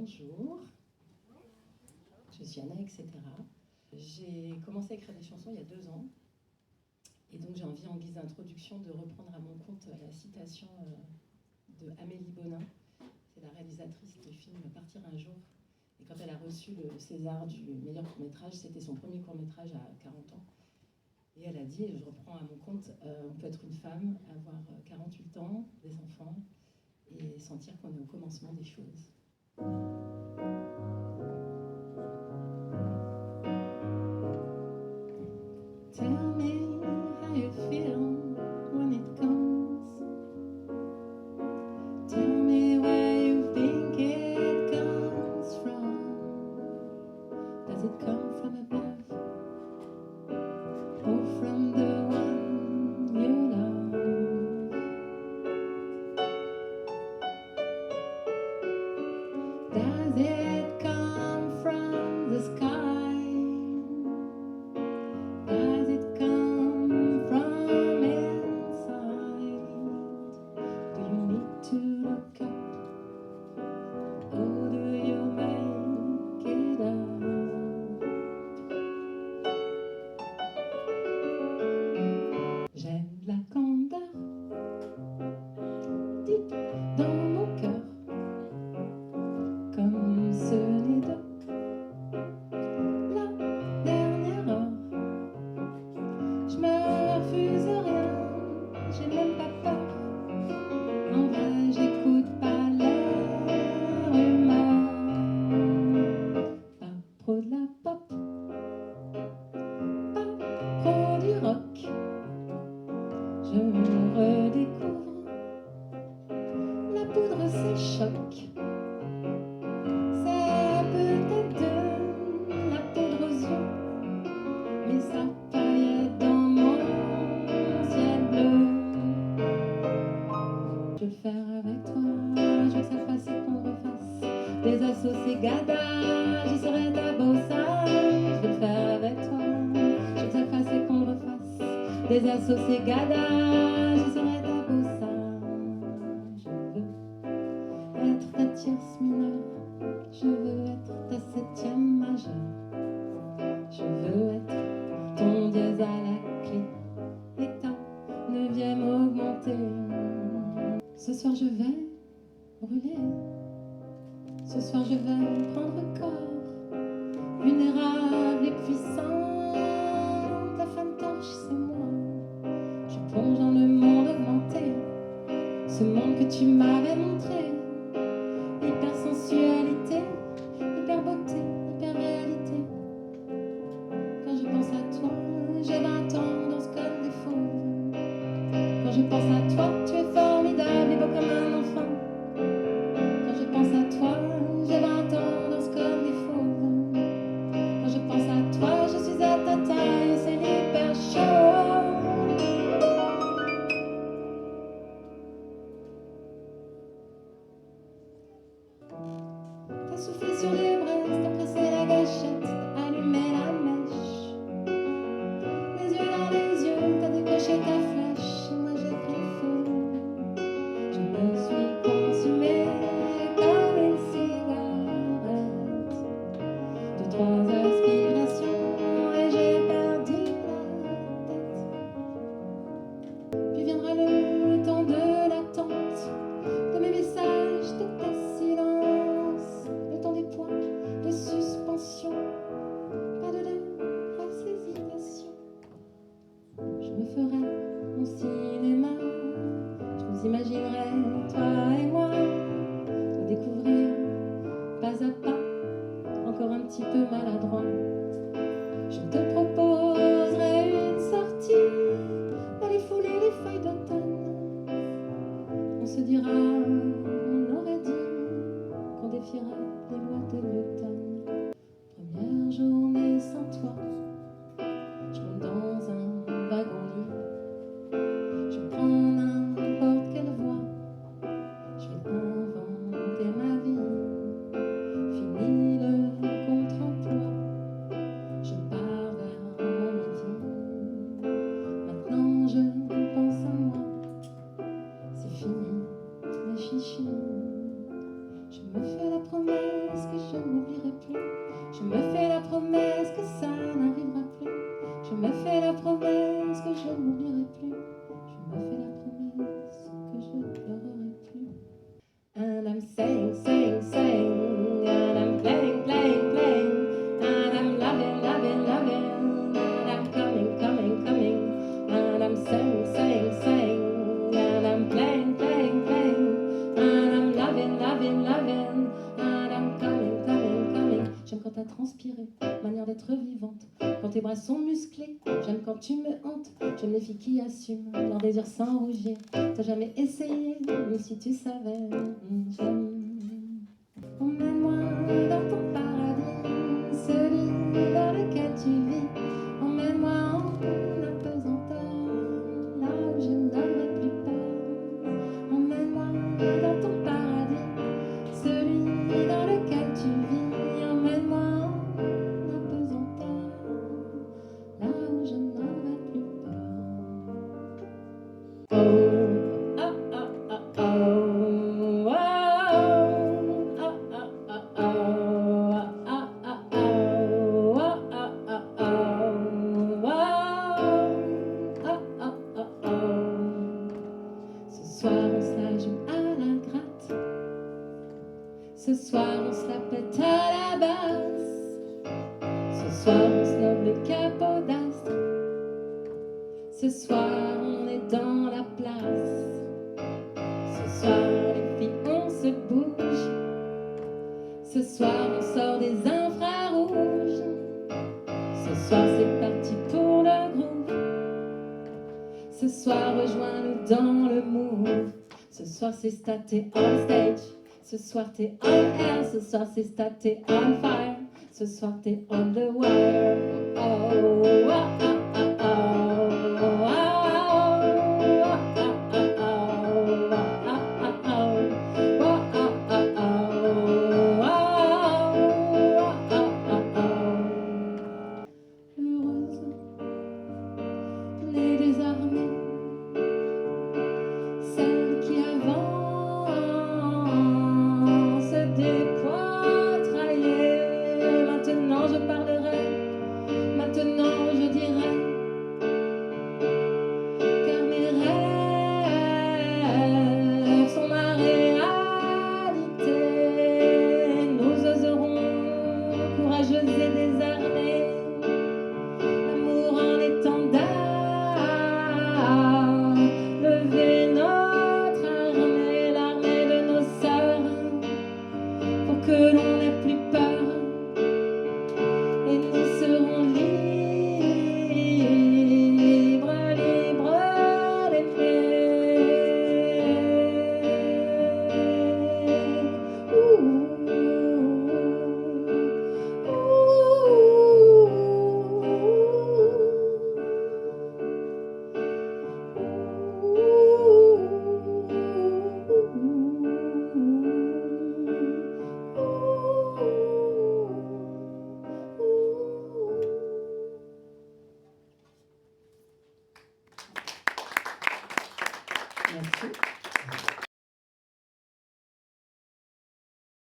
bonjour, je suis Anna, etc. J'ai commencé à écrire des chansons il y a 2 ans. Et donc j'ai envie, en guise d'introduction, de reprendre à mon compte la citation de Amélie Bonin. C'est la réalisatrice du film Partir un jour. Et quand elle a reçu le César du meilleur court-métrage, c'était son premier court-métrage à 40 ans. Et elle a dit, et je reprends à mon compte, on peut être une femme, avoir 48 ans, des enfants, et sentir qu'on est au commencement des choses. Tell me how you feel when it comes. Tell me where you think it comes from. Does it come from above or from the one you love? Does it come from the sky? Does it come from inside? Do you need to look up, or do you make it up? J'aime la candeur deep dans mon cœur, comme ce n'est de la dernière heure. Je me refuse rien, j'ai même pas peur. En vrai, j'écoute pas leur humeur. Pas pro de la pop, pas pro du rock. Je redécouvre la poudre, c'est choc. C'est peut-être de la poudre aux yeux, mais ça paillette dans mon ciel bleu. Je veux le faire avec toi, je veux que ça fasse et qu'on refasse des associés gada, j'y serai ta bossa. Je veux le faire avec toi, je veux que ça fasse et qu'on refasse des associés gada, j'y serai ta bossa. Je veux être ta tierce mineure, je veux être ta 7e majeure. Je veux être ton dièse à la clé et ta 9e augmentée. Ce soir je vais brûler, ce soir je vais prendre corps, vulnérable et puissant. Ta femme torche, c'est moi. Je plonge dans le monde augmenté, ce monde que tu m'avais montré. Hypersensualité, hyperbeauté, hyperréalité. Quand je pense à toi, j'ai 20 ans, danse comme des fauves. Quand je pense à toi, tu es formidable et beau comme un enfant. Quand je pense à toi, j'ai 20 ans, danse comme des fauves. Quand je pense à toi, je suis à ta taille, c'est l'hyper chaud. T'as soufflé sur les braises, t'as pressé la gâchette, t'as allumé la mèche. Les yeux dans les yeux, t'as décoché ta flèche, et moi j'ai pris feu. Je me suis consumée comme une cigarette. 2-3 aspirations et j'ai perdu la tête. Puis viendra le temps de l'attente, de mes messages, de tes silences, le temps des points de suspension, pas de grosses hésitations. Je me ferai mon cinéma, je nous imaginerai, toi et moi, nous découvrir pas à pas, encore un petit peu maladroit. Je te proposerai une sortie, d'aller fouler les feuilles d'automne. On se dira, on aurait dit qu'on défierait les lois de l'automne. Première journée sans toi, je monte dans un wagon-lit. Je prends n'importe quelle voie, je vais inventer ma vie. Fini le contre-emploi, je pars vers mon midi. Maintenant je pense à moi, c'est fini les chichis. Je me fais la promesse je ne m'oublierai plus. Je me fais la promesse que ça n'arrivera plus. Je me fais la promesse que je ne m'oublierai plus. Je me fais la promesse que je ne pleurerai plus. And I'm saying, saying, saying, and I'm playing, playing, playing, and I'm loving, loving, loving, and I'm coming, coming, coming, and I'm saying, saying, saying, and I'm playing, playing, playing, and I'm loving, loving, loving, and I'm coming, coming, coming. J'aime quand t'as transpiré, manière d'être vivante, quand tes bras sont musclés, j'aime quand tu me hantes, j'aime les filles qui assument leur désir sans rougir. T'as jamais essayé, mais si tu savais, j'aime. Emmène-moi dans ton paradis, celui dans lequel tu vis. Emmène-moi en apesanteur, là où je n'aurai plus peur. Emmène-moi dans ton paradis, celui dans lequel tu vis. Emmène-moi en apesanteur, là où je n'aurai plus peur. Oh, ah, ah, ah, oh, oh, ah, ah, ah, oh, ah, ah, ah, oh, ah, ah, ah, oh, ah, ah, ah, oh. Ce soir on se la joue à la gratte. Ce soir on se la pète à la basse. Ce soir on se lève le capot d'astre. Ce soir on est dans la place. Ce soir les filles on se bouge. Ce soir on sort des infrarouges. Ce soir c'est parti pour le groove. Ce soir rejoins-nous dans le move. Ce soir c'est staté on stage. Ce soir t'es on air. Ce soir c'est staté on fire. Ce soir t'es on the wire. Oh, oh, ah, ah, ah, oh, oh, ah. Les désarmées, celles qui avancent, dépoitraillées. Maintenant je parlerai, maintenant je dirai, car mes rêves sont ma réalité. Nous oserons, courageuses et désarmées, l'amour en étendard. Lever notre armée, l'armée de nos sœurs, pour que l'on n'ait plus peur, et nous serons libres, libres d'aimer. Merci.